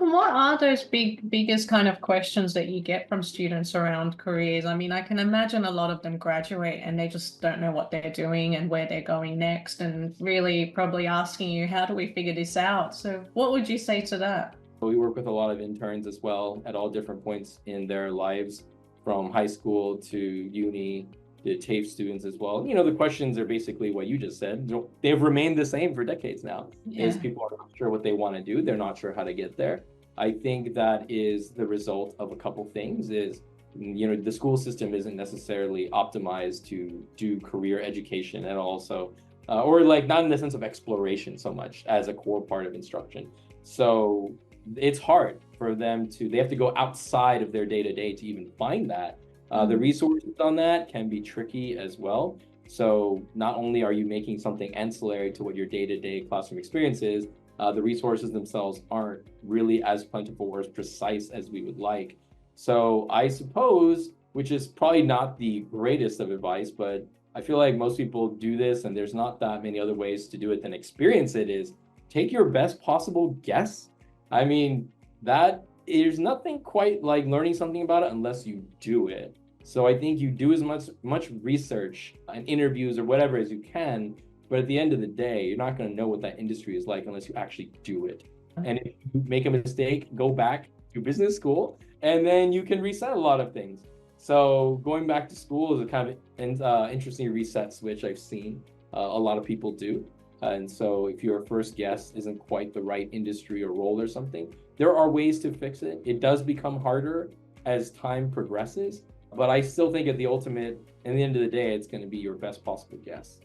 And what are those biggest kind of questions that you get from students around careers? I mean, I can imagine a lot of them graduate and they just don't know what they're doing and where they're going next, and really probably asking you, how do we figure this out? So, what would you say to that? We work with a lot of interns as well at all different points in their lives, from high school to uni, to TAFE students as well. The questions are basically what you just said. They've remained the same for decades now. Is Yeah. people are not sure what they want to do. They're not sure how to get there. I think that is the result of a couple things. The school system isn't necessarily optimized to do career education and also, or like not in the sense of exploration so much as a core part of instruction. So it's hard for them they have to go outside of their day-to-day to even find that. The resources on that can be tricky as well. So not only are you making something ancillary to what your day-to-day classroom experience is, the resources themselves aren't really as plentiful or as precise as we would like. So I suppose, which is probably not the greatest of advice, but I feel like most people do this and there's not that many other ways to do it than experience it, is take your best possible guess. I mean, that there's nothing quite like learning something about it unless you do it. So I think you do as much research and interviews or whatever as you can, but at the end of the day, you're not going to know what that industry is like unless you actually do it. And if you make a mistake, go back to business school, and then you can reset a lot of things. So going back to school is a kind of interesting reset switch I've seen a lot of people do. And so if your first guess isn't quite the right industry or role or something, there are ways to fix it. It does become harder as time progresses, but I still think at the end of the day, it's going to be your best possible guess.